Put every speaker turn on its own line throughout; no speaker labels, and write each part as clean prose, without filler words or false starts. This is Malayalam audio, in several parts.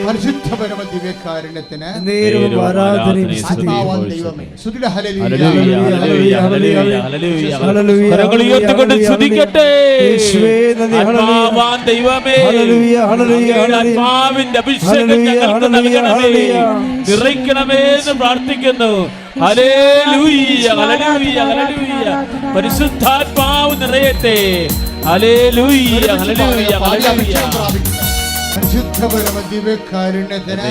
പരിശുദ്ധ പരമ ദിവ്യകാരുണ്യത്തിന്
നിറയ്ക്കണമെന്ന് പ്രാർത്ഥിക്കുന്നു. പരിശുദ്ധാത്മാവ് നിറയട്ടെ.
പരിശുദ്ധ പരമ ദിവ്യകാരുണ്യത്തിന്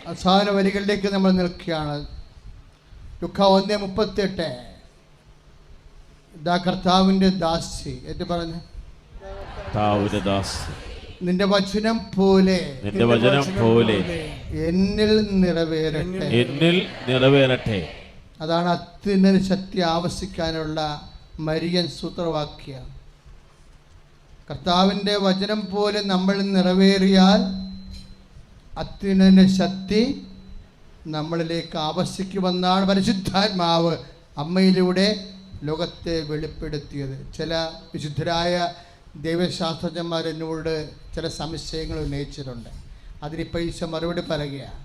അവസാന വരികളിലേക്ക് നമ്മൾ നിൽക്കുകയാണ്. ലുക്കാ 1:38. ഇതാ കർത്താവിന്റെ ദാസി എന്ന് പറഞ്ഞു, നിന്റെ വചനം പോലെ എന്നിൽ നിറവേറട്ടെ. അതാണ് അത്യുന്നത ശക്തി ആവശ്യിക്കാനുള്ള മരിയൻ സൂത്രവാക്യം. കർത്താവിൻ്റെ വചനം പോലെ നമ്മൾ നിറവേറിയാൽ അത്യുന്നത ശക്തി നമ്മളിലേക്ക് ആവശ്യിക്കുമെന്നാണ് പരിശുദ്ധാത്മാവ് അമ്മയിലൂടെ ലോകത്തെ വെളിപ്പെടുത്തിയത്. ചില വിശുദ്ധരായ ദൈവശാസ്ത്രജ്ഞന്മാർ എന്നോട് ചില സംശയങ്ങൾ ഉന്നയിച്ചിട്ടുണ്ട്. അതിനിപ്പോൾ ഈശോ മറുപടി പറയുകയാണ്.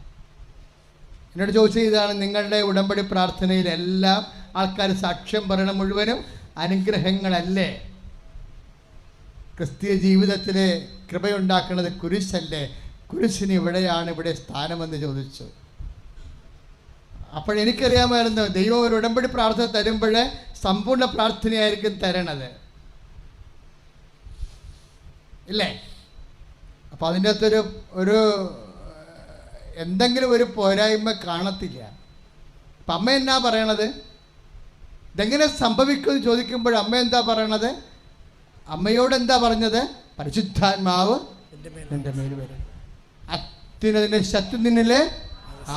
എന്നോട് ചോദിച്ചത് ഇതാണ്, നിങ്ങളുടെ ഉടമ്പടി പ്രാർത്ഥനയിൽ എല്ലാ ആൾക്കാരും സാക്ഷ്യം പറയണം മുഴുവനും അനുഗ്രഹങ്ങളല്ലേ? ക്രിസ്തീയ ജീവിതത്തിലെ കൃപയുണ്ടാക്കുന്നത് കുരിശല്ലേ? കുരിശിന് ഇവിടെ സ്ഥാനമെന്ന് ചോദിച്ചു. അപ്പോഴെനിക്കറിയാമായിരുന്നു ദൈവം ഒരു ഉടമ്പടി പ്രാർത്ഥന തരുമ്പോൾ സമ്പൂർണ്ണ പ്രാർത്ഥനയായിരിക്കും തരണത്, ഇല്ലേ? അപ്പോൾ അതിൻ്റെ അകത്തൊരു എന്തെങ്കിലും ഒരു പോരായ്മ കാണത്തില്ല. അപ്പം അമ്മ എന്നാ പറയണത്? ഇതെങ്ങനെ സംഭവിക്കുമെന്ന് ചോദിക്കുമ്പോൾ അമ്മ എന്താ പറയണത്? അമ്മയോട് എന്താ പറഞ്ഞത്? പരിശുദ്ധാത്മാവ് എൻ്റെ മേൽ വരും, അത്യുന്നതിൻ്റെ ശക്തി നിന്നിലെ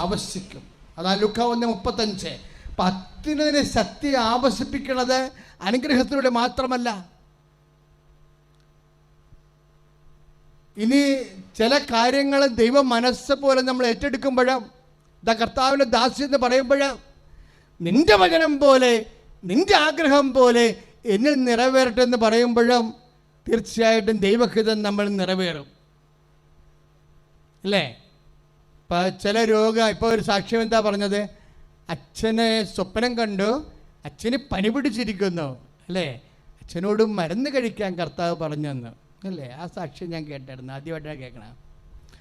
ആവശ്യിക്കും. അതാണ് ലുക്കാ 1:35. അപ്പം അത്യുന്നതിൻ്റെ ശക്തി ആവശ്യിപ്പിക്കുന്നത് അനുഗ്രഹത്തിലൂടെ മാത്രമല്ല. ഇനി ചില കാര്യങ്ങൾ ദൈവ മനസ്സ് പോലെ നമ്മൾ ഏറ്റെടുക്കുമ്പോഴും, ഇതാ കർത്താവിൻ്റെ ദാസി എന്ന് പറയുമ്പോഴും, നിന്റെ വചനം പോലെ നിന്റെ ആഗ്രഹം പോലെ എന്നിൽ നിറവേറട്ടെ എന്ന് പറയുമ്പോഴും തീർച്ചയായിട്ടും ദൈവഹിതം നമ്മൾ നിറവേറും, അല്ലേ? ഇപ്പം ചില ഇപ്പോൾ ഒരു സാക്ഷ്യം എന്താ പറഞ്ഞത്? അച്ഛനെ സ്വപ്നം കണ്ടു, അച്ഛന് പനി പിടിച്ചിരിക്കുന്നു, അല്ലേ? അച്ഛനോട് മരുന്ന് കഴിക്കാൻ കർത്താവ് പറഞ്ഞു തന്നു, അല്ലേ? ആ സാക്ഷ്യം ഞാൻ കേട്ടായിരുന്നു, ആദ്യമായിട്ടാണ് കേൾക്കണം.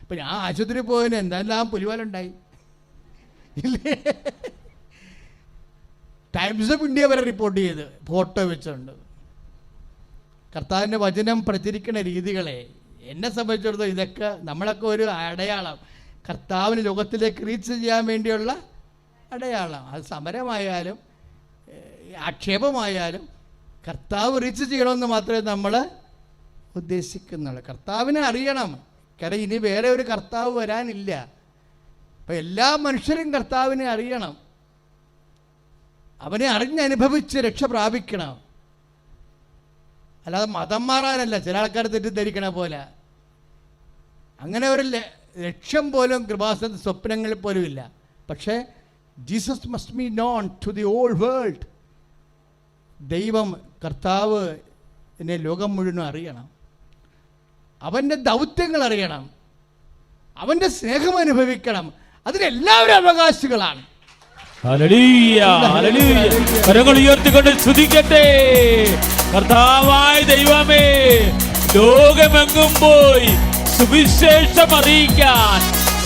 അപ്പം ഞാൻ ആശുപത്രി പോയതിന് എന്തെല്ലാം പുലിവാലുണ്ടായി, ഇല്ലേ? ടൈംസ് ഓഫ് ഇന്ത്യ വരെ റിപ്പോർട്ട് ചെയ്ത് ഫോട്ടോ വെച്ചുകൊണ്ട്. കർത്താവിൻ്റെ വചനം പ്രചരിക്കുന്ന രീതികളെ എന്നെ സംബന്ധിച്ചിടത്തോളം ഇതൊക്കെ നമ്മളൊക്കെ ഒരു അടയാളം, കർത്താവിന് ലോകത്തിലേക്ക് റീച്ച് ചെയ്യാൻ വേണ്ടിയുള്ള അടയാളം. അത് സമരമായാലും ആക്ഷേപമായാലും കർത്താവ് റീച്ച് ചെയ്യണമെന്ന് മാത്രമേ നമ്മൾ ഉദ്ദേശിക്കുന്നുള്ളൂ. കർത്താവിനെ അറിയണം. കാരണം ഇനി വേറെ ഒരു കർത്താവ് വരാനില്ല. അപ്പം എല്ലാ മനുഷ്യരും കർത്താവിനെ അറിയണം, അവനെ അറിഞ്ഞനുഭവിച്ച് രക്ഷ പ്രാപിക്കണം. അല്ലാതെ മതം മാറാനല്ല ചില ആൾക്കാർ തെറ്റിദ്ധരിക്കണ പോലെ. അങ്ങനെ ഒരു ലക്ഷ്യം പോലും കൃപാസന സ്വപ്നങ്ങളിൽ പോലും ഇല്ല. പക്ഷേ Jesus must be known to the all world. ദൈവം കർത്താവ് എന്നെ ലോകം മുഴുവൻ അറിയണം, അവൻ്റെ ദൗത്യങ്ങൾ അറിയണം, അവൻ്റെ സ്നേഹം അനുഭവിക്കണം. അതിനെല്ലാവരും അവകാശികളാണ്.
കരങ്ങൾ ഉയർത്തിക്കൊണ്ട് സ്തുതിക്കട്ടെ. കർത്താവായ ദൈവമേ, ലോകമെങ്ങും പോയി സുവിശേഷം അറിയിക്കാൻ,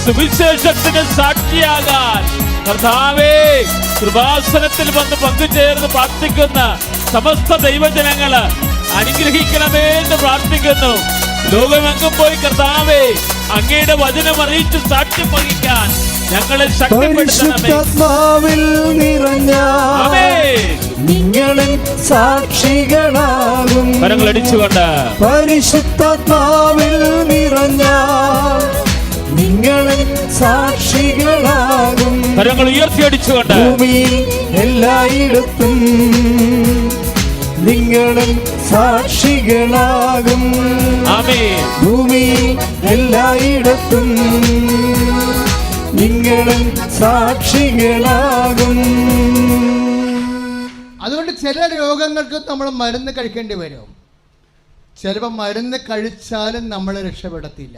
സുവിശേഷത്തിന് സാക്ഷിയാകാൻ കർത്താവേ, കൃപാസനത്തിൽ വന്ന് പങ്കുചേർന്ന് പ്രാർത്ഥിക്കുന്ന സമസ്ത ദൈവജനങ്ങള് അനുഗ്രഹിക്കണമേ എന്ന് പ്രാർത്ഥിക്കുന്നു. ലോകമെങ്ങും പോയി കർത്താവേ, അങ്ങയുടെ വചനം അറിയിച്ച് സാക്ഷ്യം വഹിക്കാൻ ഞങ്ങളെ
പരിശുദ്ധാത്മാവിൽ നിറഞ്ഞ നിങ്ങളിൽ സാക്ഷികളാകും.
കരങ്ങളടിച്ചുകൊണ്ട്
പരിശുദ്ധാത്മാവിൽ നിറഞ്ഞ നിങ്ങളിൽ സാക്ഷികളാകും.
കരങ്ങൾ ഉയർത്തി അടിച്ചുകൊണ്ട്
ഭൂമിയിൽ എല്ലായിടത്തും നിങ്ങളിൽ സാക്ഷികളാകും. ഭൂമിയിൽ എല്ലായിടത്തും നിങ്ങളും സാക്ഷികളാകും.
അതുകൊണ്ട് ചില രോഗങ്ങൾക്ക് നമ്മൾ മരുന്ന് കഴിക്കേണ്ടി വരും, ചിലപ്പോൾ മരുന്ന് കഴിച്ചാലും നമ്മൾ രക്ഷപ്പെടത്തില്ല.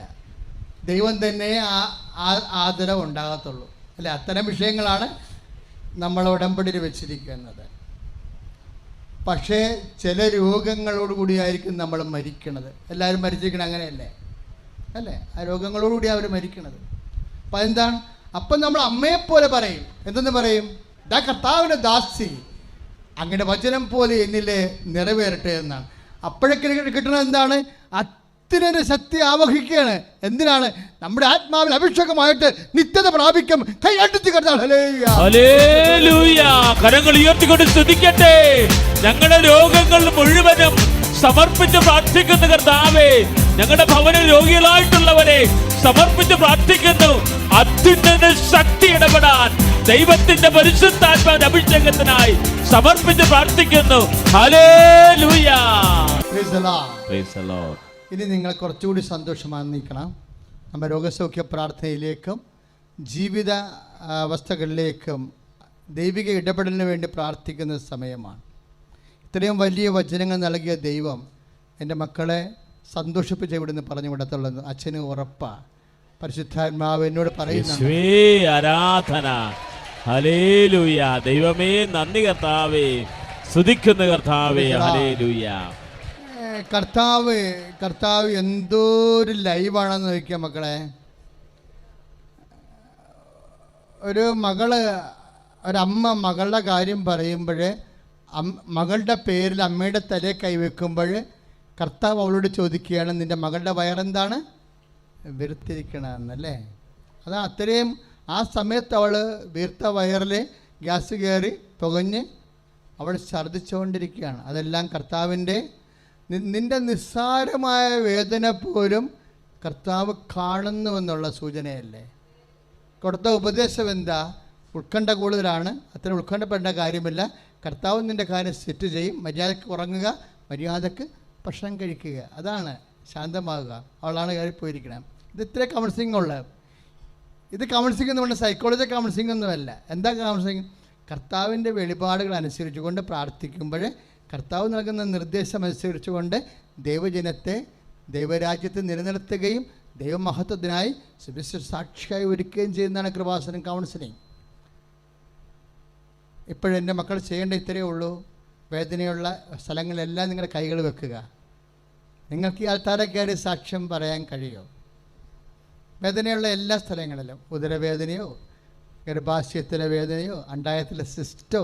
ദൈവം തന്നെ ആദരവ് ഉണ്ടാകത്തുള്ളൂ അല്ലേ? അത്തരം വിഷയങ്ങളാണ് നമ്മൾ ഉടമ്പടിയിൽ വെച്ചിരിക്കുന്നത്. പക്ഷേ ചില രോഗങ്ങളോടുകൂടിയായിരിക്കും നമ്മൾ മരിക്കണത്. എല്ലാവരും മരിച്ചിരിക്കണം അങ്ങനെയല്ലേ? അല്ലേ? ആ രോഗങ്ങളോടുകൂടി അവർ മരിക്കണത്. അപ്പം എന്താണ്? അപ്പം നമ്മൾ അമ്മയെപ്പോലെ പറയും. എന്തെന്ന് പറയും? ദാ കർത്താവിൻ്റെ ദാസി, അങ്ങനെ വചനം പോലെ എന്നിലെ നിറവേറട്ടെ എന്നാണ്. അപ്പോഴൊക്കെ കിട്ടുന്നത് എന്താണ്? അത്തിനൊരു ശക്തി ആവഹിക്കുകയാണ്. എന്തിനാണ്? നമ്മുടെ ആത്മാവിൽ അഭിഷേകമായിട്ട് നിത്യത പ്രാപിക്കും. കൈയടിച്ച്
കരങ്ങൾ ഉയർത്തിക്കൊണ്ട് സ്തുതിക്കട്ടെ. ഞങ്ങളുടെ രോഗങ്ങൾ മുഴുവനും സമർപ്പിച്ച് പ്രാർത്ഥിക്കുന്ന കർത്താവേ, ഞങ്ങളുടെ ഭവന രോഗികളായിട്ടുള്ളവരെ സമർപ്പിച്ച് പ്രാർത്ഥിക്കുന്നു. അത്യുന്നത ശക്തി ഇടപെടാൻ ദൈവത്തിന്റെ പരിശുദ്ധാത്മാവിന്റെ അഭിഷേകത്തിനായി സമർപ്പിച്ച് പ്രാർത്ഥിക്കുന്നു. ഹല്ലേലൂയ.
ഇനി നിങ്ങൾ കുറച്ചുകൂടി സന്തോഷമായി നിൽക്കണം. നമ്മുടെ രോഗസൗഖ്യ പ്രാർത്ഥനയിലേക്കും ജീവിത അവസ്ഥകളിലേക്കും ദൈവിക ഇടപെടലിന് വേണ്ടി പ്രാർത്ഥിക്കുന്ന സമയമാണ്. ഇത്രയും വലിയ വചനങ്ങൾ നൽകിയ ദൈവം എൻ്റെ മക്കളെ സന്തോഷിപ്പിച്ച് ഇവിടുന്ന് പറഞ്ഞു വിടത്തുള്ളത് അച്ഛന് ഉറപ്പാണ്. പരിശുദ്ധാത്മാവ് എന്നോട് പറയുന്നു.
ആരാധന. ഹല്ലേലൂയ. ദൈവമേ നന്ദി കർത്താവേ, സ്തുതിക്കുന്ന കർത്താവേ. ഹല്ലേലൂയ.
കർത്താവ് എന്തോരു ലൈവാണെന്ന് നോക്കിയ മക്കളെ. ഒരമ്മ മകളുടെ കാര്യം പറയുമ്പോൾ മകളുടെ പേരിൽ അമ്മയുടെ തലയെ കൈവെക്കുമ്പോൾ കർത്താവ് അവളോട് ചോദിക്കുകയാണ്, നിൻ്റെ മകളുടെ വയറെന്താണ്? വീർത്തിരിക്കണമെന്നല്ലേ? അതാ അത്രയും ആ സമയത്ത് അവൾ വീർത്ത വയറിൽ ഗ്യാസ് കയറി പുകഞ്ഞ് അവൾ ഛർദ്ദിച്ചുകൊണ്ടിരിക്കുകയാണ്. അതെല്ലാം കർത്താവിൻ്റെ നിൻ്റെ നിസ്സാരമായ വേദന പോലും കർത്താവ് കാണുന്നുവെന്നുള്ള സൂചനയല്ലേ? കൊടുത്ത ഉപദേശം എന്താ? ഉത്കണ്ഠ കൂടുതലാണ്. അത്ര ഉത്കണ്ഠപ്പെടേണ്ട കാര്യമില്ല. കർത്താവ് നിൻ്റെ കാര്യം സെറ്റ് ചെയ്യും. മര്യാദക്ക് ഉറങ്ങുക, മര്യാദക്ക് ഭക്ഷണം കഴിക്കുക, അതാണ് ശാന്തമാകുക. അവളാണ് കയറി പോയിരിക്കണം. ഇത് ഇത്ര കൗൺസിലിംഗ് ഉള്ളത്. ഇത് കൗൺസിലിംഗ് എന്ന് പറഞ്ഞാൽ സൈക്കോളജി കൗൺസിലിംഗ് ഒന്നുമല്ല. എന്താ കൗൺസിലിംഗ്? കർത്താവിൻ്റെ വെളിപാടുകൾ അനുസരിച്ചുകൊണ്ട് പ്രാർത്ഥിക്കുമ്പോൾ കർത്താവ് നൽകുന്ന നിർദ്ദേശം അനുസരിച്ചുകൊണ്ട് ദൈവജനത്തെ ദൈവരാജ്യത്തെ നിലനിർത്തുകയും ദൈവമഹത്വത്തിനായി സുവിശേഷ സാക്ഷിയായി ഒരുക്കുകയും ചെയ്യുന്നതാണ് കൃപാസനം കൗൺസിലിംഗ്. ഇപ്പോഴെൻ്റെ മക്കൾ ചെയ്യേണ്ട ഇത്രയേ ഉള്ളൂ. വേദനയുള്ള സ്ഥലങ്ങളിലെല്ലാം നിങ്ങളുടെ കൈകൾ വെക്കുക. നിങ്ങൾക്ക് ഈ ആൾക്കാരെ കയറി സാക്ഷ്യം പറയാൻ കഴിയുമോ? വേദനയുള്ള എല്ലാ സ്ഥലങ്ങളിലും, ഉദരവേദനയോ ഗർഭാശയത്തിലെ വേദനയോ അണ്ടായത്തിലെ സിസ്റ്റോ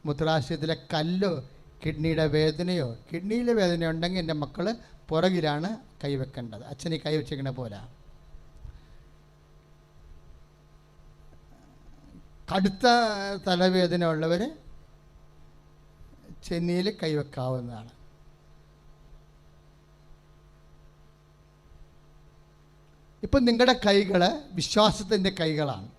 മൂത്രാശയത്തിലെ കല്ലോ കിഡ്നിയുടെ വേദനയോ, കിഡ്നിയിലെ വേദന ഉണ്ടെങ്കിൽ എൻ്റെ മക്കൾ പുറകിലാണ് കൈവെക്കേണ്ടത്. അച്ഛനെ കൈവച്ചിരിക്കണ പോലെ. കടുത്ത തലവേദന ഉള്ളവർ ചെന്നിയിൽ കൈവെക്കാവുന്നതാണ്. ഇപ്പം നിങ്ങളുടെ കൈകൾ വിശ്വാസത്തിൻ്റെ കൈകളാണ്.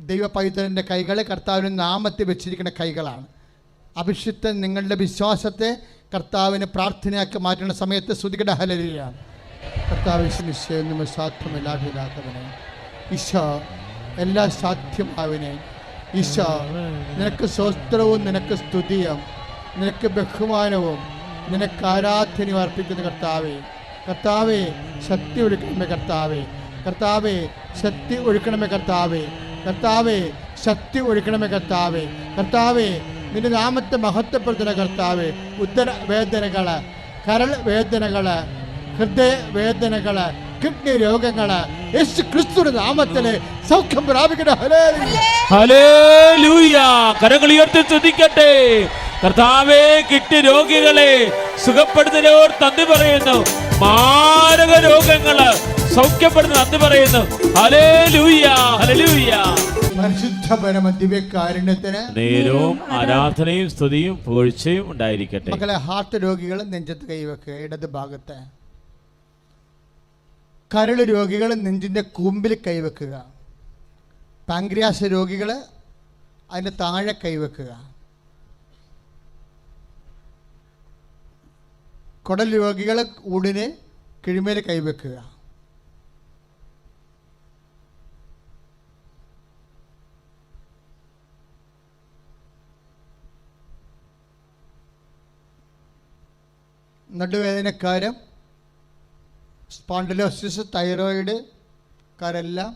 ദൈവ പൈതലിൻ്റെ കൈകൾ കർത്താവിന് നാമത്തിൽ വെച്ചിരിക്കുന്ന കൈകളാണ്. അഭിഷിക്തൻ നിങ്ങളുടെ വിശ്വാസത്തെ കർത്താവിന് പ്രാർത്ഥനയാക്കി മാറ്റുന്ന സമയത്ത് സ്തുതിക്കട്ടെ. ഹല്ലേലൂയ. കർത്താവ് നിശ്ചയൊന്നും സാധ്യമല്ലാത്തവനെ, ഈശോ എല്ലാ സാധ്യമാവിനെ, ഈശോ നിനക്ക് സ്തോത്രവും നിനക്ക് സ്തുതിയും നിനക്ക് ബഹുമാനവും നിനക്ക് ആരാധനയും അർപ്പിക്കുന്ന കർത്താവേ. കർത്താവേ ശക്തി ഒഴുക്കണമേ കർത്താവേ. കർത്താവേ ശക്തി ഒഴുക്കണമേ കർത്താവേ. കർത്താവേ ശക്തി ഒഴുക്കണമേ കർത്താവേ. കർത്താവേ നിന്റെ നാമത്തെ മഹത്വപ്പെടുത്തുന്ന കർത്താവേ. ഉദരവേദനകൾ, കരൾ വേദനകൾ, ഹൃദയവേദനകൾ, കിഡ്നി രോഗങ്ങൾ യേശു ക്രിസ്തുവിന്റെ നാമത്തിൽ സൗഖ്യം പ്രാപിക്കട്ടെ.
ഹല്ലേലൂയ. കരങ്ങൾ ഉയർത്തി സ്തുതിക്കട്ടെ. കർത്താവേ കിഡ്നി രോഗികളെ സുഖപ്പെടുത്തുന്നവർ നന്ദി പറയുന്നു. മാരക രോഗങ്ങള് സൗഖ്യപ്പെടുന്ന നന്ദി പറയുന്നു. ഹല്ലേലൂയ. ഹല്ലേലൂയ.
പരിശുദ്ധ പരമ ദിവ്യകാരുണ്യത്തിന്
നേരവും ആരാധനയും സ്തുതിയും പുകഴ്ചയും ഉണ്ടായിരിക്കട്ടെ.
മക്കളെ, ഹാർട്ട് രോഗികൾ നെഞ്ചത്ത് കൈവെക്കുക, ഇടത് ഭാഗത്ത്. കരള് രോഗികൾ നെഞ്ചിൻ്റെ കൂമ്പിൽ കൈവെക്കുക. പാങ്ക്രിയാസ് രോഗികൾ അതിൻ്റെ താഴെ കൈവെക്കുക. കുടൽ രോഗികൾ ഊടിന് കിഴിമേൽ കൈവെക്കുക. നടുവേദനക്കാരും സ്പോണ്ടിലോസിസ്, തൈറോയിഡ് കാരെല്ലാം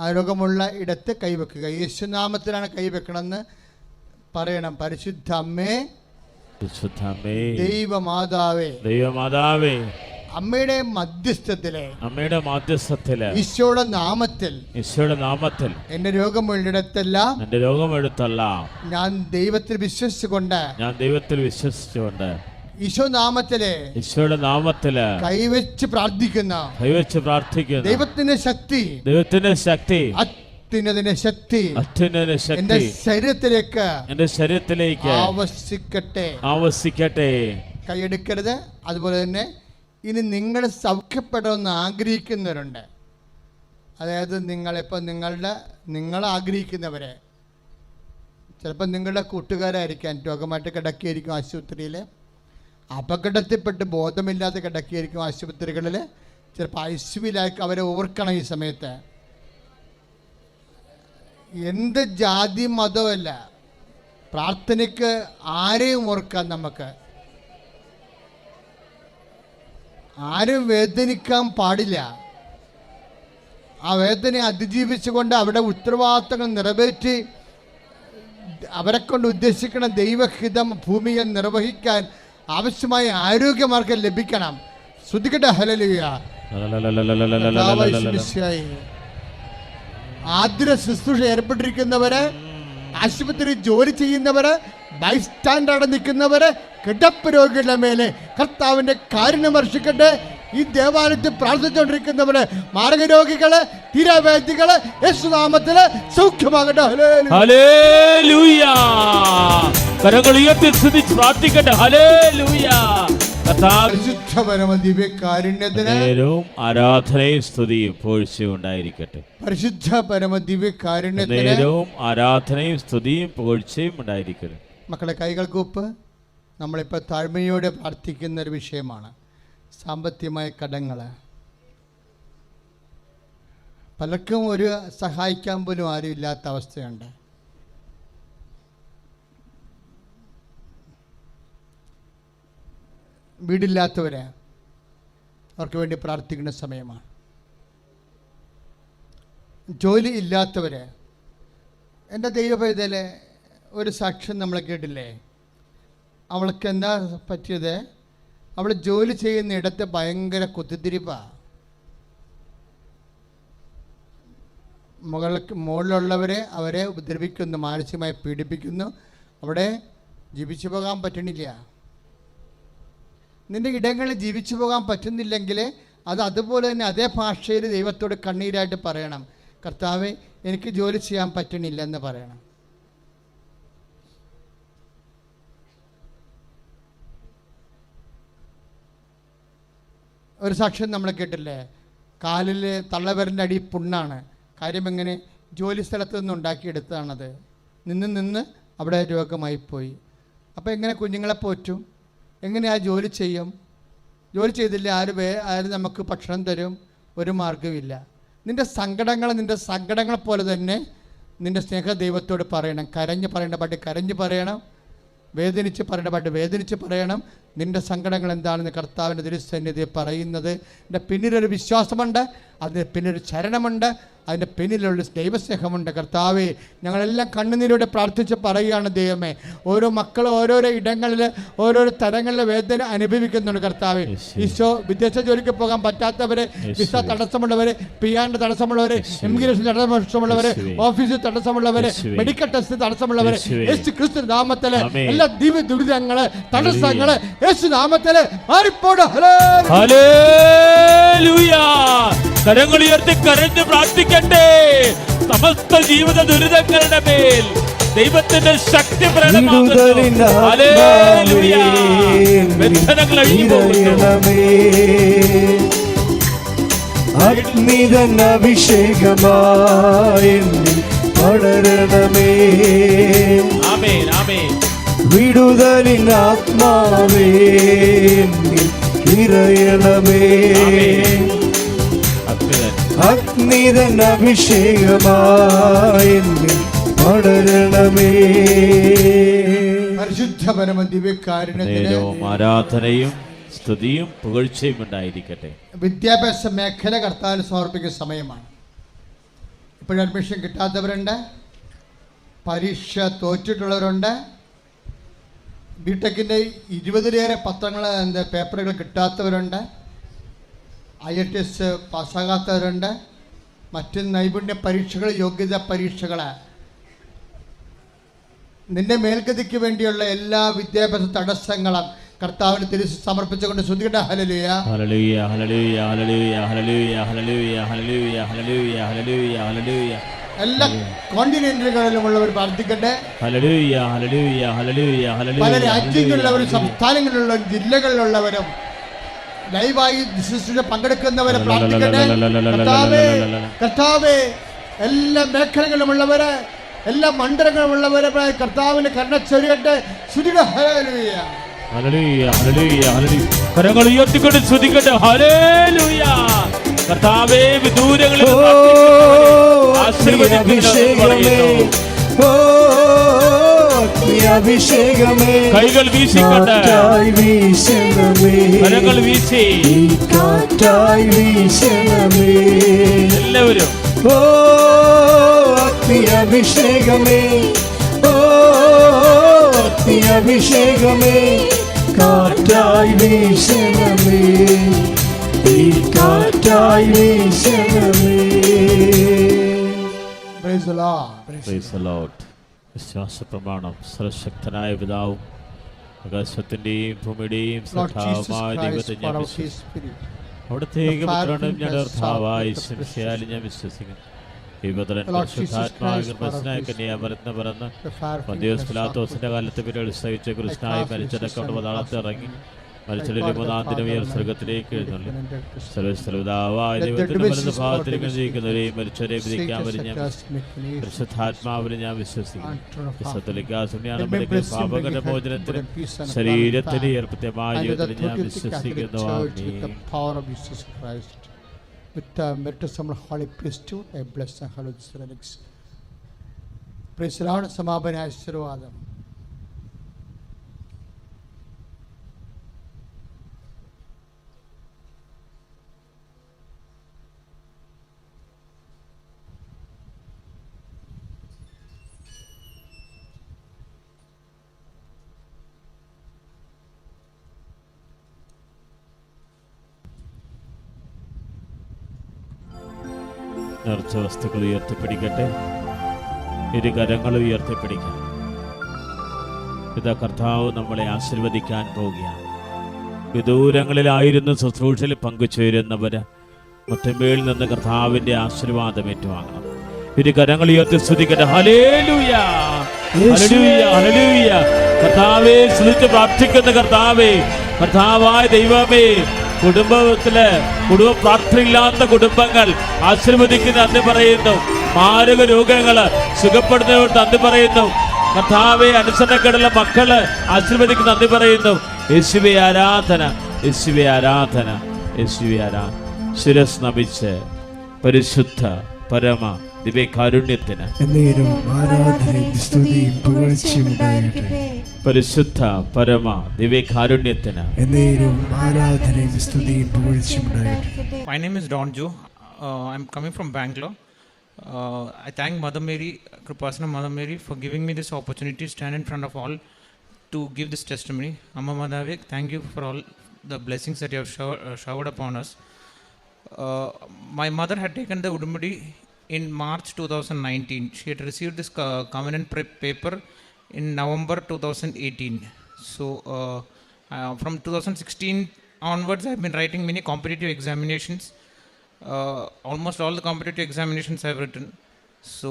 ആരോഗ്യമുള്ള ഇടത്ത് കൈവെക്കുക. യേശുനാമത്തിലാണ് കൈവെക്കണമെന്ന് പറയണം. പരിശുദ്ധ അമ്മേ, ദൈവമാതാവേ, അമ്മയുടെ മധ്യസ്ഥത്തിലെ ഈശോയുടെ നാമത്തിൽ എന്റെ രോഗമുള്ളിടത്തെല്ലാം ഞാൻ ദൈവത്തിൽ വിശ്വസിച്ചുകൊണ്ട് ഈശോയുടെ നാമത്തില് കൈവച്ച് പ്രാർത്ഥിക്കുന്ന ദൈവത്തിന്റെ ശക്തി അത്യുന്നതിന്റെ ശക്തി എന്റെ ശരീരത്തിലേക്ക് ആവസിക്കട്ടെ. കൈയെടുക്കരുത്. അതുപോലെ തന്നെ ഇനി നിങ്ങൾ സൗഖ്യപ്പെടണമെന്ന് ആഗ്രഹിക്കുന്നവരുണ്ട്. അതായത് നിങ്ങൾ ആഗ്രഹിക്കുന്നവരെ, ചിലപ്പോൾ നിങ്ങളുടെ കൂട്ടുകാരായിരിക്കാം, രോഗമായിട്ട് കിടക്കിയായിരിക്കും ആശുപത്രിയിൽ, അപകടത്തിൽപ്പെട്ട് ബോധമില്ലാതെ കിടക്കിയായിരിക്കും ആശുപത്രികളിൽ, ചിലപ്പോൾ ഐസിയുവിലായിരിക്കും. അവരെ ഓർക്കണം ഈ സമയത്ത്. എന്ത് ജാതി മതമല്ല, പ്രാർത്ഥനയ്ക്ക് ആരെയും ഓർക്കാം. നമുക്ക് ആരും വേദനിക്കാൻ പാടില്ല. ആ വേദനയെ അതിജീവിച്ചുകൊണ്ട് അവിടെ ഉത്തരവാദിത്തങ്ങൾ നിറവേറ്റി അവരെ കൊണ്ട് ഉദ്ദേശിക്കുന്ന ദൈവഹിതം ഭൂമിയിൽ നിർവഹിക്കാൻ ആവശ്യമായ ആരോഗ്യമാർഗം ലഭിക്കണം. ശ്രുതികട്ടെ ഹല്ലേലൂയ. ആതുര ശുശ്രൂഷ ഏർപ്പെട്ടിരിക്കുന്നവര്, ആശുപത്രി ജോലി ചെയ്യുന്നവര്, ബൈസ്റ്റാൻഡർ നിൽക്കുന്നവര്, കിടപ്പ് രോഗികളുടെ മേലെ കർത്താവിന്റെ കാരുണ്യം വർഷിക്കട്ടെ. ഈ ദേവാലയത്തിൽ പ്രാർത്ഥിച്ചുകൊണ്ടിരിക്കുന്നവര്, മാർഗരോഗികള്, തീരാവേദികള് യേശുനാമത്തില് സൗഖ്യമാകട്ടെ.
ഹല്ലേലൂയ. കരങ്ങൾ ഉയർത്തി സ്തുതിച്ച് പ്രാർത്ഥിക്കട്ടെ. ഹല്ലേലൂയ.
പരിശുദ്ധ പരമ ദിവ്യകാരുണ്യത്തിന്
ആരാധനയും സ്തുതിയും പുകഴ്ചയും ഉണ്ടായിരിക്കട്ടെ.
പരിശുദ്ധ പരമ ദിവ്യകാരുണ്യത്തിന്
ആരാധനയും സ്തുതിയും പുകഴ്ചയും ഉണ്ടായിരിക്കട്ടെ.
മക്കളെ, കൈകൾക്കൊപ്പ്. നമ്മളിപ്പോൾ താഴ്മയോടെ പ്രാർത്ഥിക്കുന്ന ഒരു വിഷയമാണ് സാമ്പത്തികമായ കടങ്ങൾ. പലർക്കും ഒരു സഹായിക്കാൻ പോലും ആരും ഇല്ലാത്ത അവസ്ഥയുണ്ട്. വീടില്ലാത്തവരെ, അവർക്ക് വേണ്ടി പ്രാർത്ഥിക്കുന്ന സമയമാണ്. ജോലി ഇല്ലാത്തവരെ, എൻ്റെ ദൈവപൈതലെ ഒരു സാക്ഷ്യം നമ്മൾ കേട്ടില്ലേ? അവൾക്ക് എന്താ പറ്റിയത്? അവൾ ജോലി ചെയ്യുന്ന ഇടത്ത് ഭയങ്കര കുത്തിത്തിരിപ്പാണ്. മുകളിലുള്ളവരെ അവരെ ഉപദ്രവിക്കുന്നു, മാനസികമായി പീഡിപ്പിക്കുന്നു. അവിടെ ജീവിച്ചു പോകാൻ പറ്റണില്ല. നിൻ്റെ ഇടങ്ങളിൽ ജീവിച്ചു പോകാൻ പറ്റുന്നില്ലെങ്കിൽ അത് അതുപോലെ തന്നെ അതേ ഭാഷയിൽ ദൈവത്തോട് കണ്ണീരായിട്ട് പറയണം. കർത്താവേ, എനിക്ക് ജോലി ചെയ്യാൻ പറ്റണില്ല എന്ന് പറയണം. ഒരു സാക്ഷ്യം നമ്മൾ കേട്ടില്ലേ? കാലിൽ തള്ളവിരലിൻ്റെ അടി പുണ്ണാണ്. കാര്യം എങ്ങനെ? ജോലി സ്ഥലത്ത് നിന്ന് ഉണ്ടാക്കിയെടുത്തതാണത്. നിന്ന് അവിടെ രോഗമായിപ്പോയി. അപ്പോൾ എങ്ങനെ കുഞ്ഞുങ്ങളെ പോറ്റും? എങ്ങനെ ആ ജോലി ചെയ്യും? ജോലി ചെയ്തില്ല ആര് നമുക്ക് ഭക്ഷണം തരും? ഒരു മാർഗ്ഗമില്ല. നിൻ്റെ സങ്കടങ്ങളെ പോലെ തന്നെ നിൻ്റെ സ്നേഹ ദൈവത്തോട് പറയണം. കരഞ്ഞ് പറയേണ്ട പാട്ട് കരഞ്ഞ് പറയണം, വേദനിച്ച് പറയേണ്ട പാട്ട് വേദനിച്ച് പറയണം. നിൻ്റെ സങ്കടങ്ങൾ എന്താണെന്ന് കർത്താവിൻ്റെ തിരുസന്നിധി പറയുന്നത്. എൻ്റെ പിന്നിലൊരു വിശ്വാസമുണ്ട്, അതിന് പിന്നിലൊരു ചരണമുണ്ട്, അതിൻ്റെ പിന്നിലുള്ള ദൈവസ്നേഹമുണ്ട്. കർത്താവേ, ഞങ്ങളെല്ലാം കണ്ണുനീരോടെ പ്രാർത്ഥിച്ച് പറയുകയാണ് ദൈവമേ. ഓരോ മക്കളും ഓരോരോ ഇടങ്ങളിൽ ഓരോരോ തരങ്ങളിലെ വേദന അനുഭവിക്കുന്നുണ്ട്. കർത്താവേ, ഈശോ വിദേശ ജോലിക്ക് പോകാൻ പറ്റാത്തവരെ, വിസ തടസ്സമുള്ളവരെ, പിയാൻ്റെ തടസ്സമുള്ളവരെ, ഇമിഗ്രേഷൻ തടസ്സമുള്ളവരെ, ഓഫീസിൽ തടസ്സമുള്ളവരെ, മെഡിക്കൽ ടെസ്റ്റ് തടസ്സമുള്ളവരെ, യേശു ക്രിസ്തു നാമത്തില് എല്ലാ ദിവ്യ ദുരിതങ്ങള്, തടസ്സങ്ങള് യേശു നാമത്തില് മാറിപ്പോട്.
ഹല്ലേലൂയ. കരങ്ങൾ ഉയർത്തി കരഞ്ഞ് പ്രാർത്ഥിക്കട്ടെ. സമസ്ത ജീവിത ദുരിതങ്ങളുടെ മേൽ ദൈവത്തിന്റെ ശക്തി പ്രകടമാകുന്നു. ഹല്ലേലൂയ. ബന്ധനങ്ങൾ അഴിഞ്ഞുപോകുന്നു.
അഗ്നിതൻ അഭിഷേകമായി പടരണമേ.
ആമേൻ, ആമേൻ.
വിടുതലിൻ ആത്മാവേ നിറയണമേ. അഗ്നിതൻ അഭിഷേകമായി പടരണമേ.
പരിശുദ്ധ പരമ ദിവ്യകാരുണ്യത്തിന്
നേരവും ആരാധനയും സ്തുതിയും പുകഴ്ചയും ഉണ്ടായിരിക്കട്ടെ.
വിദ്യാഭ്യാസ മേഖല കർത്താവിന് സമർപ്പിക്കുന്ന സമയമാണ്. ഇപ്പോഴും അഡ്മിഷൻ കിട്ടാത്തവരുണ്ട്, പരീക്ഷ തോറ്റിട്ടുള്ളവരുണ്ട്, ബിടെക്കിൻ്റെ 20-ലേറെ പേപ്പറുകൾ കിട്ടാത്തവരുണ്ട്, IITS പാസ്സാകാത്തവരുണ്ട്, മറ്റ് നൈപുണ്യ പരീക്ഷകൾ, യോഗ്യതാ പരീക്ഷകൾ, നിന്റെ മേൽഗതിക്ക് വേണ്ടിയുള്ള എല്ലാ വിദ്യാഭ്യാസ തടസ്സങ്ങളും കർത്താവിന് തിരിച്ച് സമർപ്പിച്ചുകൊണ്ട് ശ്രുതികട ഹല്ലേലൂയ
ഹല്ലേലൂയ ഹല്ലേലൂയ ഹല്ലേലൂയ ഹല്ലേലൂയ ഹല്ലേലൂയ ഹല്ലേലൂയ ഹല്ലേലൂയ ഹല്ലേലൂയ ഹല്ലേലൂയ.
എല്ലാ കോണ്ടിനെന്റുകളിലുമുള്ളവർ പ്രാർത്ഥിക്കട്ടെ.
ഹല്ലേലൂയ ഹല്ലേലൂയ ഹല്ലേലൂയ ഹല്ലേലൂയ.
പല രാജ്യങ്ങളിലുള്ളവരും സംസ്ഥാനങ്ങളിലുള്ളവരും ജില്ലകളിലുള്ളവരും ലൈവായി ശുശ്രൂഷയിൽ പങ്കെടുക്കുന്നവരെ പ്രാർത്ഥിക്കട്ടെ. കർത്താവേ എല്ലാ മേഖലകളുമുള്ളവരെ, എല്ലാ മണ്ഡലങ്ങളുമുള്ളവരെ കർത്താവിന്റെ കരുണ ചൊരിയട്ടെ. ശ്രുതികട ഹല്ലേലൂയ
ഹല്ലേലൂയ ഹല്ലേലൂയ ഹല്ലേലൂയ. കരങ്ങൾ ഉയർത്തിക്കൊണ്ട് സ്തുതിക്കട്ടെ. ഹല്ലേലൂയ. കർത്താവേ വിദൂരങ്ങളിൽ
അഭിഷേകമേ
കൈകൾ വീശിക്കട്ടെ, കരങ്ങൾ വീശി
കാറ്റായി വീശണമേ
എല്ലാവരും.
ഓ അഗ്നി അഭിഷേകമേ, ഓ അഗ്നി അഭിഷേകമേ, കാറ്റായി വീശണമേ, ഈ കാറ്റായി വീശണമേ.
Praise the Lord.
Praise the Lord. വിശ്വാസ പ്രമാണം. സർവശക്തനായ പിതാവും ആകാശത്തിന്റെയും ഭൂമിയുടെയും
Lord Jesus
സൃഷ്ടാവുമായ
Christ,
ദൈവത്തെ ഞാൻ
for our
വിശ്വസിക്കുന്നു.
Spirit.
അവിടത്തേക്ക് പുത്രനും ഞാൻ
Father,
കർത്താവായ
Son,
ശംശയാലും ഞാൻ വിശ്വസിക്കുന്നു. ഈ പുത്രൻ
Lord Jesus
പരിശുദ്ധാത്മാവിൽ
Christ,
ഗർഭസ്ഥനായ
for our
കന്യാമരത്തിന് പിറന്ന്
The fire of
Pontius
Pentecost,
പിലാത്തോസിന്റെ കാലത്ത് പിന്നീട് സഹിച്ച ക്രിസ്തുനായി മരിച്ചടക്കൊണ്ട് പതാളത്ത് ഇറങ്ങി മരിച്ചൊരു മൂന്നാം ദിനം ഉയർ സ്വർഗത്തിലേക്ക് എഴുന്നള്ളി. സർവ്വസ്ഥലപിതാവായ ദൈവത്തിന്റെ വലത് ഭാഗത്തിരിക്കുന്ന ജീവിക്കുന്നവരെയും മരിച്ചവരെയും വിധിക്കാൻ വരും ഞാൻ പരിശുദ്ധാത്മാവിനെ ഞാൻ വിശ്വസിക്കുന്നു. പാപങ്ങളുടെ മോചനത്തിനും ശരീരത്തിന് ഏർപ്രത്യമായ ജീവിതത്തിൽ ഞാൻ വിശ്വസിക്കുന്നു.
With the baptism of Holy Priesthood, I bless the Holy Spirit. Praise the Lord. സമാപന ആശീർവാദം.
നേർച്ച വസ്തുക്കൾ ഉയർത്തിപ്പിടിക്കട്ടെ. ഇരു കരങ്ങൾ ഉയർത്തിപ്പിടിക്കാം. ഇതാ കർത്താവ് നമ്മളെ ആശീർവദിക്കാൻ പോവുകയാണ്. വിദൂരങ്ങളിലായിരുന്നു ശുശ്രൂഷയിൽ പങ്കുചേരുന്നവര് മുറ്റമ്പേൽ നിന്ന് കർത്താവിന്റെ ആശീർവാദം ഏറ്റുവാങ്ങണം. ഇരു കരങ്ങൾ ഉയർത്തി സ്തുതിക്കട്ടെ. ഹല്ലേലൂയ ഹല്ലേലൂയ ഹല്ലേലൂയ. കർത്താവേ സ്തുതിച്ച് പ്രാർത്ഥിക്കുന്ന കർത്താവേ, കർത്താവായ ദൈവമേ, കുടുംബത്തില് കുടുംബ പ്രാർത്ഥനയില്ലാത്ത കുടുംബങ്ങൾ ആശീർവദിക്കുന്ന നന്ദി പറയുന്നു. മാരക രോഗങ്ങള് സുഖപ്പെടുന്നവർ നന്ദി പറയുന്നു. കർത്താവെ അനുസരണക്കേടുള്ള മക്കള് ആശീർവദിക്കുന്ന നന്ദി പറയുന്നു. യേശുവേ ആരാധന, യേശുവേ ആരാധന, യേശുവേ ആരാധന. ശിരസ് നമിച്ച് പരിശുദ്ധ പരമ ദിവ്യകാരുണ്യത്തിന് പരിശുദ്ധ പരമ ദിവ്യകാരുണ്യത്തിന്.
My name is Don Joe. I'm coming from Bangalore. I thank Mother Mary, Kripasana Mother Mary, for giving me this opportunity to stand in front of all to give this testimony. Amma Madhavik, thank you for all the blessings that you have showered upon us. My mother had taken the Udummadi in March 2019. She had received this covenant paper in November 2018. So from 2016 onwards, I've been writing many competitive examinations. Almost all the competitive examinations I've written. So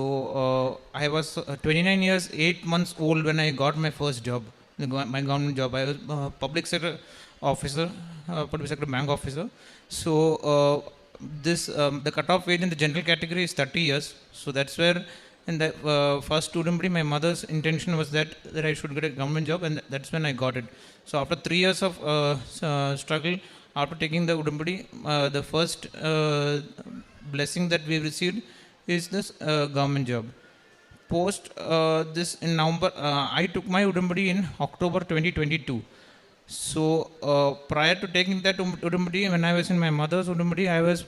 I was 29 years, 8 months old when I got my first job, my government job. I was public sector officer, public sector bank officer. So the cutoff age in the general category is 30 years. So that's where in the first Udummadi, my mother's intention was that I should get a government job, and that's when I got it. So after 3 years of struggle, after taking the Udummadi, the first blessing that we received is this government job. post this in November. I took my Udambadi in October 2022. So prior to taking that Udambadi, when I was in my mother's Udambadi, I was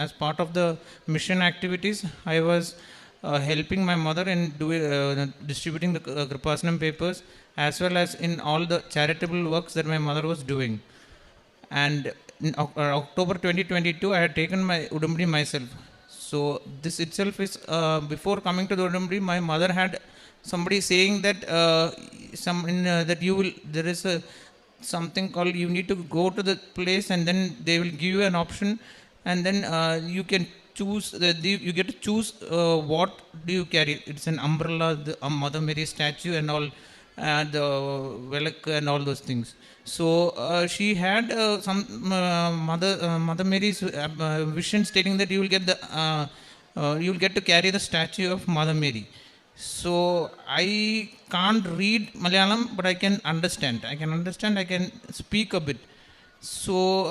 as part of the mission activities, I was helping my mother in distributing the Kripasanam papers, as well as in all the charitable works that my mother was doing. And in October 2022, I had taken my Udambadi myself. So this itself is, before coming to the Udambadi, my mother had somebody saying that that you will, there is something called, you need to go to the place and then they will give you an option, and then you can choose, you get to choose what do you carry. It's an umbrella, the Mother Mary statue and all, the velak and all those things. So she had some Mother Mary's vision stating that you will get to carry the statue of Mother Mary. So I can't read Malayalam, but I can understand. I can speak a bit. So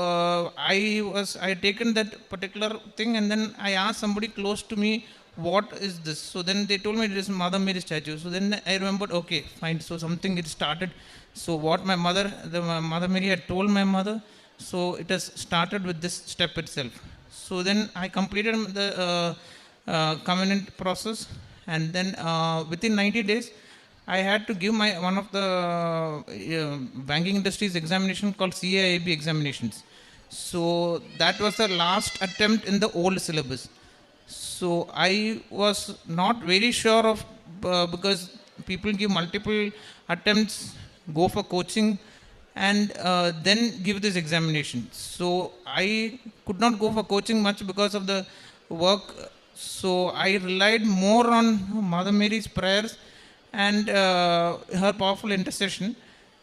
I had taken that particular thing, and then I asked somebody close to me, what is this? So then they told me it is Mother Mary statue. So then I remembered, okay, fine. So something it started. So what my Mother Mary had told my mother, so it has started with this step itself. So then I completed the covenant process, and then within 90 days, I had to give one of the banking industry's examination called CAIB examinations. So that was the last attempt in the old syllabus. So I was not very sure of, because people give multiple attempts, go for coaching, and then give this examination. So I could not go for coaching much because of the work. So I relied more on Mother Mary's prayers and her powerful intercession.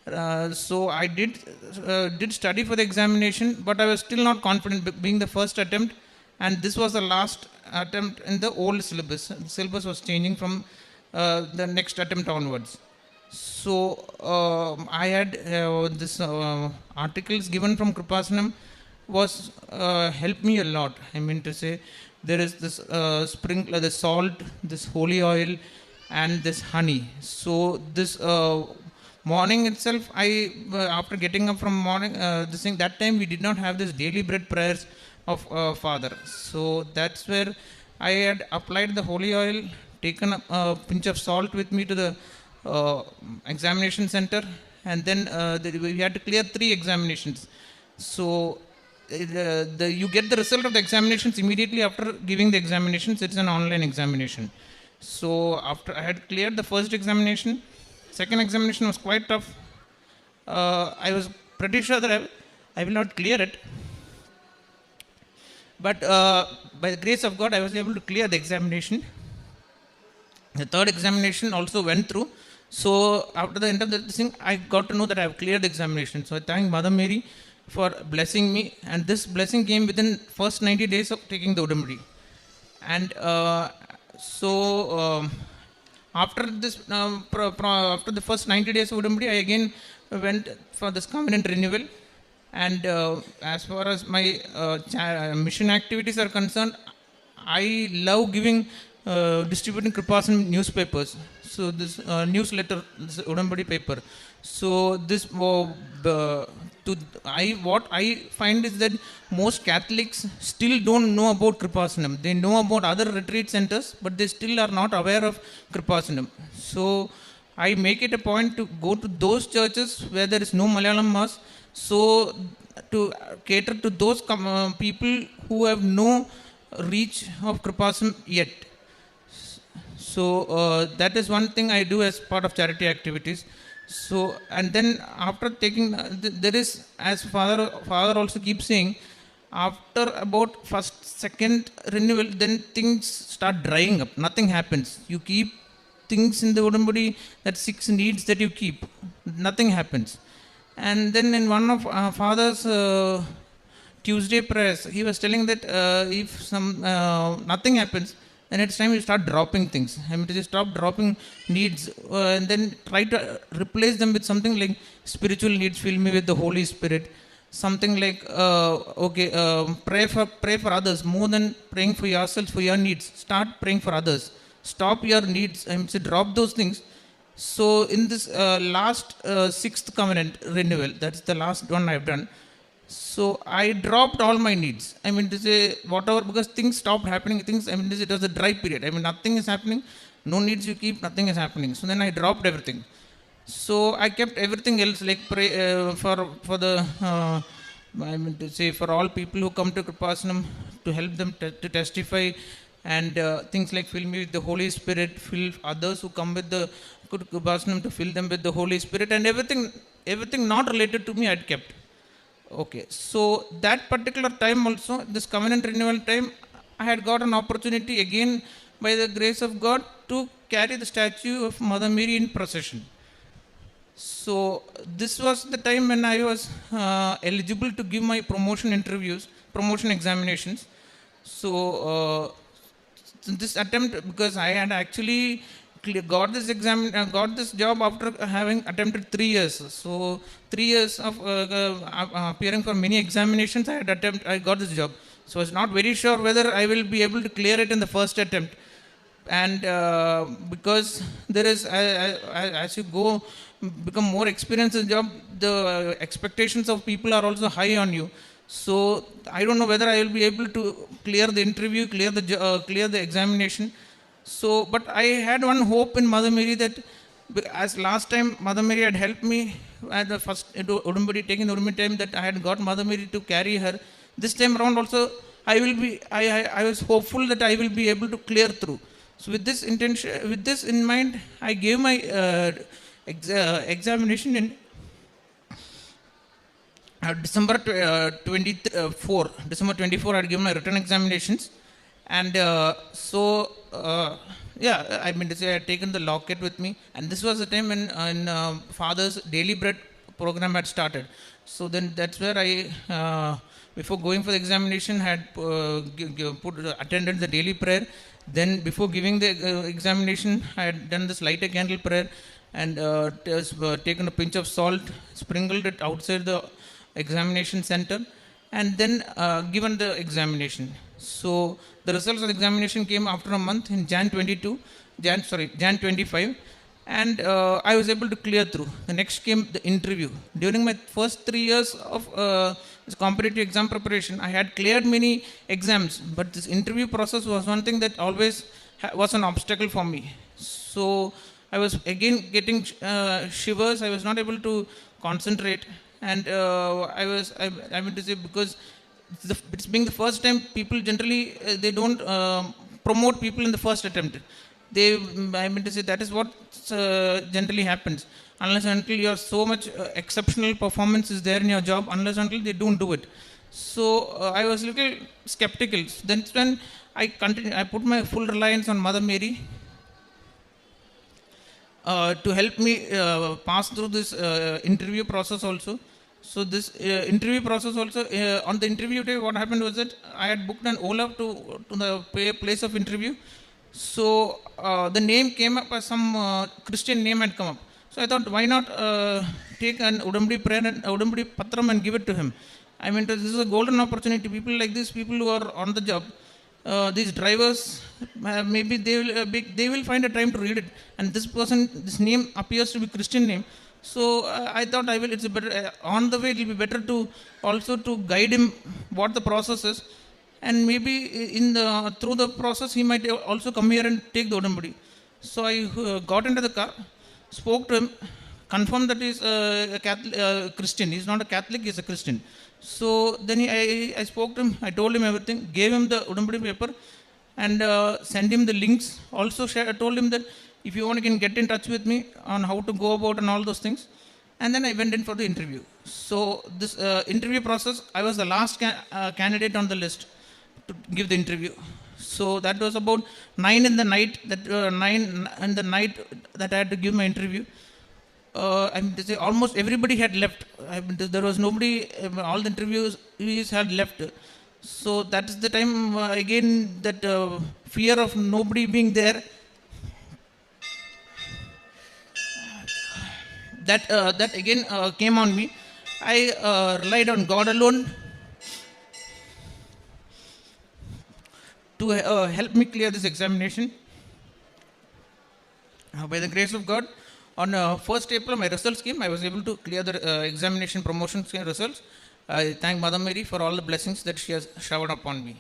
So I did study for the examination, but I was still not confident, being the first attempt, and this was the last attempt in the old syllabus. The syllabus was changing from the next attempt onwards. So I had this articles given from Kripasanam was helped me a lot. I mean to say, there is this sprinkler, the salt, this holy oil, and this honey. So this morning itself, after getting up from morning, this thing, that time we did not have this daily bread prayers of Father. So that's where I had applied the holy oil, taken a pinch of salt with me to the examination center, and then we had to clear 3 examinations. So you get the result of the examinations immediately after giving the examinations. It's an online examination. So after I had cleared the first examination, second examination was quite tough. I was pretty sure that I will not clear it, but by the grace of God, I was able to clear the examination. The third examination also went through. So after the end of the thing, I got to know that I have cleared the examination. So I thank Mother Mary for blessing me, and this blessing came within first 90 days of taking the Udambadi. And so after this, after the first 90 days of Udambadi, I again went for this covenant renewal. And as far as my mission activities are concerned, I love distributing Kripasanam newspapers. So this newsletter, this Udambadi paper. So this what I find is that most Catholics still don't know about Kripasanam. They know about other retreat centers, but they still are not aware of Kripasanam. So I make it a point to go to those churches where there is no Malayalam Mass, so to cater to those people who have no reach of Kripasanam yet. So that is one thing I do as part of charity activities. So, and then after taking, there is, as Father also keeps saying, after about first, second renewal, then things start drying up. Nothing happens. You keep things in the Udambadi, that 6 needs that you keep, nothing happens. And then in one of Father's Tuesday prayers, he was telling that if nothing happens, then it's time you start dropping things. I mean, to just stop dropping needs and then try to replace them with something like spiritual needs. Fill me with the Holy Spirit. Something like pray for others more than praying for yourself, for your needs. Start praying for others. stop your needs, I mean, to drop those things. So in this last sixth covenant renewal, that's the last one I've done. So I dropped all my needs. I mean to say whatever, because things stopped happening. Things, I mean, it was a dry period. I mean, nothing is happening. No needs you keep, nothing is happening. So then I dropped everything. So I kept everything else, like pray for the I mean to say for all people who come to Kripasanam, to help them to testify, and things like fill me with the Holy Spirit, fill others who come with the Kripasanam to fill them with the Holy Spirit, and everything not related to me I'd kept. Okay, so that particular time also, this covenant renewal time, I had got an opportunity again by the grace of God to carry the statue of Mother Mary in procession. So this was the time when I was eligible to give my promotion examinations. So this attempt, because I had actually got this job after having attempted 3 years. So 3 years of appearing for many examinations, I got this job. So I was not very sure whether I will be able to clear it in the first attempt. And because there is, as you go, become more experienced in the job, the expectations of people are also high on you. So I don't know whether I will be able to clear the interview, clear the examination. So, but I had one hope in Mother Mary, that as last time Mother Mary had helped me at the first taking the Udumbadi time, that I had got Mother Mary to carry her. This time around also, I was hopeful that I will be able to clear through. So with this intention, with this in mind, I gave my examination in December 24. December 24, I had given my written examinations. And I mean to say, I had taken the locket with me, and this was the time when Father's Daily Bread program had started. So then that's where I, before going for the examination, had attended the daily prayer. Then before giving the examination, I had done this light a candle prayer, and taken a pinch of salt, sprinkled it outside the examination center, and then given the examination. So the results of the examination came after a month in Jan 25, and I was able to clear through. The next came the interview. During my first 3 years of this competitive exam preparation, I had cleared many exams, but this interview process was one thing that always was an obstacle for me. So I was again getting shivers. I was not able to concentrate, and I mean to say, because it's being the first time, people generally they don't promote people in the first attempt. I mean to say, that is what generally happens. Unless until you are so much exceptional performance is there in your job, unless until they don't do it. So I was a little skeptical. Then when I put my full reliance on Mother Mary to help me pass through this interview process also. So this interview process also, on the interview day, what happened was that I had booked an Ola to the place of interview. So the name came up as some Christian name had come up. So I thought, why not take an Udumbadi prayer and Udumbadi Patram and give it to him. I mean, this is a golden opportunity. People like this, people who are on the job, these drivers, maybe they will find a time to read it. And this name appears to be Christian name. So I thought it's better, on the way it will be better to also to guide him what the process is, and maybe through the process he might also come here and take the Udumbadi. So I got into the car, spoke to him, confirmed that he's a Catholic, Christian. He's not a Catholic, he's a Christian. So then I spoke to him, I told him everything, gave him the Udumbadi paper, and sent him the links. Also told him that if you want, you can get in touch with me on how to go about and all those things. And then I went in for the interview. So this interview process, I was the last candidate on the list to give the interview. So that was about 9 in the night. That I had to give my interview. I mean to say, almost everybody had left. I mean, there was nobody. All the interviews had left. So that is the time again that fear of nobody being there. That again came on me. I relied on God alone to help me clear this examination. By the grace of God, on 1st April, my results came. I was able to clear the examination promotion results. I thank Mother Mary for all the blessings that she has showered upon me.